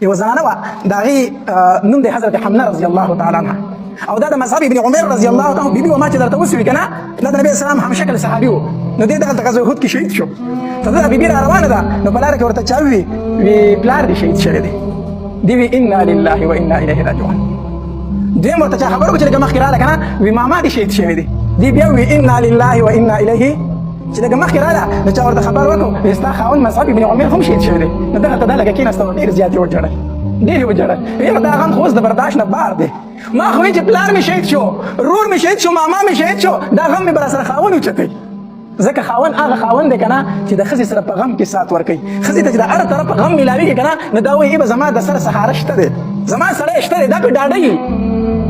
یو زنانه وه د هغې نوم دی حضرت حمله رضی الله تعالی عنها او دا د مصعب ابن عمر رضی الله تعالی بیبي وما چې درته وسوي که نه دا د نبي اسلام همشکل صحابي و نو دې دغلته غزوه احد کې شهید شو ته دا بیبي را روانه ده نو په لاره کې ورته چا وي پلار دې شهید شوی دی دی وی انا لله و انا الیه راجعون دویم ورته چا خبر وکړه چې لږ مخکې راله که نه وي ماما دې شهید شوی دی دی بیا وی انا لله و انا الیه چې لږ مخکې راله نو چا ورته خبر وکړو ستا خاوند مصعب ابن عمر هم شهید شوی دی نو دغلته دا لږ کېناسته نو ډېر زیات یې وژړل ډېر یې وژړل ویل دا غم خو اوس د برداشت نه بار دی ما خو چې پلار مې شهید شو رور مې شهید شو ماما مې شهید شو دا غم مې به راسره خاوند اوچتوي ځکه خاوند هغه خاوند دی که نه چې د ښځې سره په غم کې سات ورکوي ښځې ته چې د هر طرفه غم میلاوېږي که نه نو دا وایي به زما د سره سهاره شته دی زما سړی شته دی دا پرې ډاډه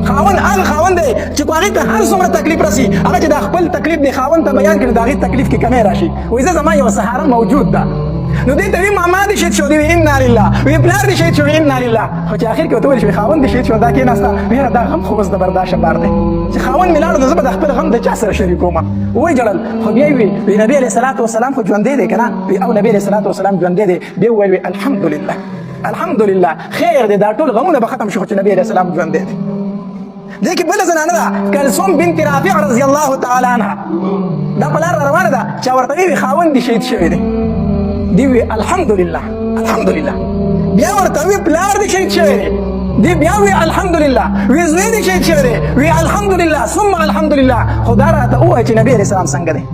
خاوند هغه خاوند دی چې کو هغې ته هر څومره تکلیف رسي هغه چې د خپل تکلیف دی خاوند ته بیان کړي د هغې تکلیف کې کمی راشي وایي زه زما یوه سهاره موجود ده نو دې ته وي ماما دې شهید شو دی وي انا لله وي پلار دې شهید شو وي انا لله خو چې اخر کې ورته ویل شوي خاوند دې شهید شو دا کېناسته ویره دا غم خو اوس د برداشت بار دی چې خاوند مې لاړو نو زه به د خپل غم د چا سره شریکومه وایي ژړل خو بیا یې وي نبي علیه صلات وسلام خو ژوندی دی که نه وي او نبي علیه صلات وسلام ژوندی دی بیا وویل وي الحمدلله الحمدلله خیر دی دا ټول غمونه به ختم شو چې نبي علیه السلام ژوندی دی دې کې بله زنانه ده کلثوم بنت رافع رضی الله تعالی عنها دا په لار روانه ده چا ورته ویل خاوند دې شهید شوی دی دی وی الحمدلله الحمدلله بیا ورته وی پلار دې شهید شوی دی دی بیا وی الحمدلله وی زوی دې شهید شوی دی وی الحمدلله ثم الحمدلله خدا راته ووایه چې نبی علیه السلام څنګه دی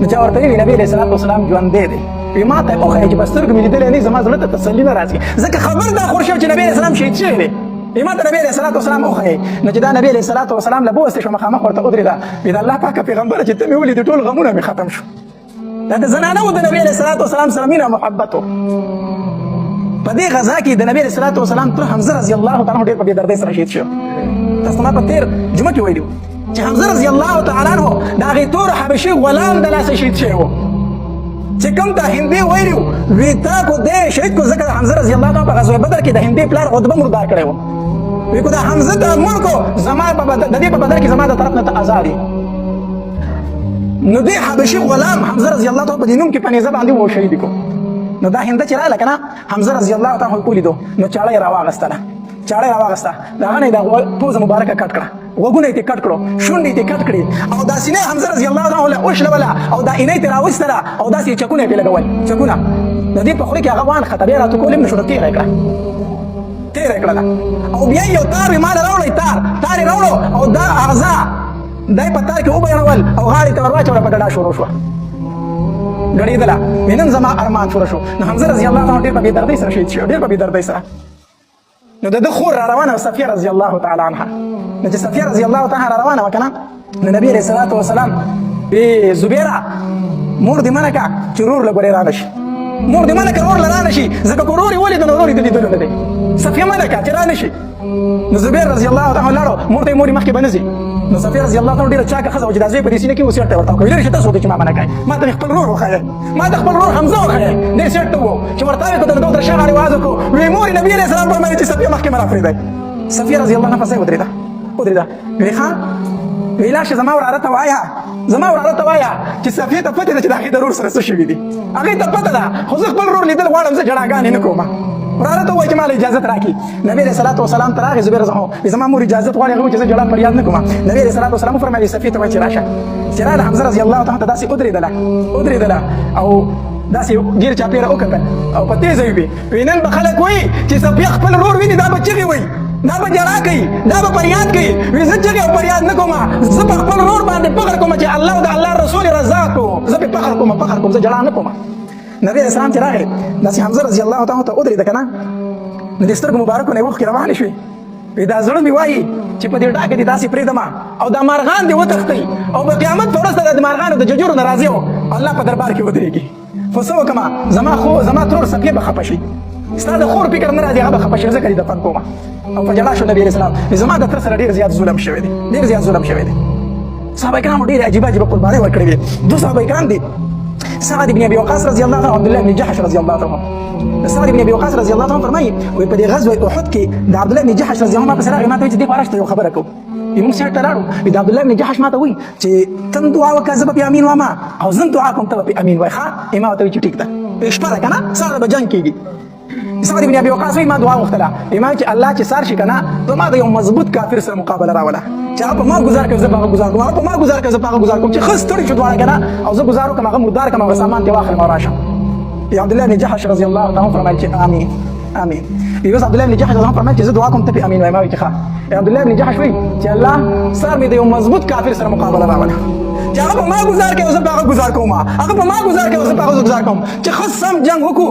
نو چا ورته وی نبی علیه السلام ژوندی دی وی ما ته وښیه چې په سترګو مې لیدلی نه زما زړه ته تسلي نه راځي ځکه خبر دا خور شوی چې نبی علیه السلام شهید شوی دی ما ته نبی علیه الصلاة والسلام وښیې نو چې دا نبی علیه الصلاة والسلام له بوستې شو مخامخ ورته ودرېده وی د الله پاکه پیغمبره چې ته مې ولیدې ټول غمونه مې ختم شو دا د زنانو د نبی علیه الصلاة والسلام سره مینه محبت و په دې غزا کې د نبی علیه الصلاة والسلام تر حمزه رضی الله تعالی عنه ډېر په بې دردۍ سره شهید شو تاسو ما په تېر جمعه کې ویلي چې حمزه رضی الله تعالی عنه د هغې تور حبشي غلام د لاسه شهید شوی و چې کوم ته هندي ویلي وي تا کو دی شهید کو ځکه د حمزه رضی الله تعالی په غزوه بدر کې د هندي پلار عتبه مردار کړی و وی کو د حمزه د مړ کو زما د دې په بدر کې زما د طرف نه ته ازاد نو دې حبشي غلام حمزه رضی الله تعالی په دې نوم کې په نیزه باندې و شهید کو نو دا هنده چې راغله که نه حمزه رضی الله تعالی عنه ولیدو نو چاړه یې راواغېستله چاړه یې راواغېسته د هغه نه یې د پوزه مبارکه کټ کړه غوږونه یې ترې کټ کړو شونډې یې کټ کړې او دا سینه حمزه رضی الله تعالی عنه وشلوله او دا اینه یې ترې راویستله او داسې یې چکونه یې پرې لګول چکونه د دې په خوله کې هغه وانښته بیا راته کول یې نه شو نو تېره یې کړه تېره یې کړله او بیا یو تار یې ماله راوړی تار یې راوړو او دا اغزا دا یې په تار کې وبیړول او غاړې ته ور واچوله په ډډا شروع شوه ګړېدله نن زما ارمان پوره شو نو حمزه رضی الله تعالی ډېر په بې دردۍ سره شهید شو ډېر په بې دردۍ سره نو د ده خور را روانه صفیه رضی الله تعالی عنها نو چې صفیه رضی الله تعالی را روانه وه که نه نو نبي علیه الصلاة والسلام وی زبیره مور دې منع کړه چې ورور له ګورې رانه شي مور دې منع کړه ورور له رانه شي ځکه که ورور یې ولیده نو ورور یې د لیدلو نه دی صفیه منع کړه چې رانه شي نو زبیر رضی الله تعالی لاړو مور ته یې مور یې مخکې به نه ځي نو صفیه رضی الله تعالی ډېره چاکه ښځه وه چې دا زوی په دې سینه کې و سیټ ته ورته وکړه لرې شه تاسو چې ما منع کړی ما ته مې خپل ورور وښیه ما ته خپل ورور حمزه وښیه دې سیټ ته و چې ورته ویې کړو د دو تر شا غاړې واز وکړو ویې مور یې نبي علیه السلام فرمایي چې صفیه مخکې مه راپرېږدئ صفیه رضی الله عنها په ځای ودرېده ویې ښه ویې لاړ شه زما وراره ته وایه چې صفیې ته پته ده چې د هغې د ورور سره څه شوي دي هغې ته پته ده خو زه خپل ورور لیدل غواړم زه جړاګانې نه کومه وراره ته ووایه چې ما له اجازت راکړي نبي علیه الصلاة والسلام ته راغی زبیر زما مور اجازت غواړي هغه چې زه جړا فریاد نه کوم نبي علیه الصلاة والسلام وفرمایل صفیې ته وایه چې راشه چې راغله حمزه رضی الله تعالی ته داسې ودرېدله او داسې ګیر چاپېره وکتل او په تیزه یې وي نن به خلک وایي چې صفیه خپل ورور ویني دا به چغې وایي دا به جړا کوي دا به فریاد کوي وایي زه چغې او فریاد نه کوم زه په خپل ورور باندې فخر کوم چې الله او د الله رسول رضا کو زه پرې فخر کوم زه جړا نه کوم نبي علیه السلام چې راغی داسې حمزه رضی الله تعالی ته ودرېده که نه نو د سترګو مبارکو نه یې اوښکې روانې شوې وایي دا زړه مې وایي چې په دې ډاګه دې داسې پرېږدمه او دا مارغان دې وتښتئ او په قیامت په ورځ ته د مارغانو د ججورو نه راضي و الله په دربار کې ودرېږي خو څه وکړمه زما ترور صفیه به خفه شي ستا د خور فکر نه راځي هغه به خفه شي ځکه دې دفن کومه او په ژړا شو نبي علیه السلام زما د تره سره ډېر زیات ظلم شوی دی صحابه کرامو ډېرې عجیبه قربانۍ ورکړې وې دو صحابه کرام دي سعد بن ابي وقاص رضی الله عنه عبد الله بن جحش رضی الله عنه سعد بن ابي وقاص رضی الله عنه فرمایي وي په دې غزوه احد کې د عبد الله بن جحش رضی الله عنه په سره ما ته چې دې پارشته یو خبره کو موږ سره تلاړو د عبد الله بن جحش ما ته وایي چې تم دعا وکړه زه به په امین واما او زه دعا کوم ته به په امین وای ښه ما ته وایي چې ټیک ده شپه ده که نه سهار به جنګ کېږي سعد بن ابي وقاص ما دعا وختلا ایمان چې الله چې سار شي کنه ته ما د یو مضبوط کافر سره مقابله راولا چې هغه ما گزار کړ زه هغه گزار کوم هغه ما گزار کړ زه هغه گزار کوم چې خس تړي شو دواړه کنه او زه گزارو کوم هغه مردار کوم هغه سامان ته واخر ما راشم یا عبد الله بن جحش رضی الله تعالی فرمایي چې امين امين یوه عبد الله بن جحش رضی الله فرمایي چې زه دعا کوم ته امين وایم او چې ښه عبد الله بن جحش وی چې الله سار مې د یو مضبوط کافر سره مقابله راولا چې هغه ما گزار کړ زه هغه گزار کوم هغه ما گزار کړ زه هغه گزار کوم چې خصم جنگ وکړو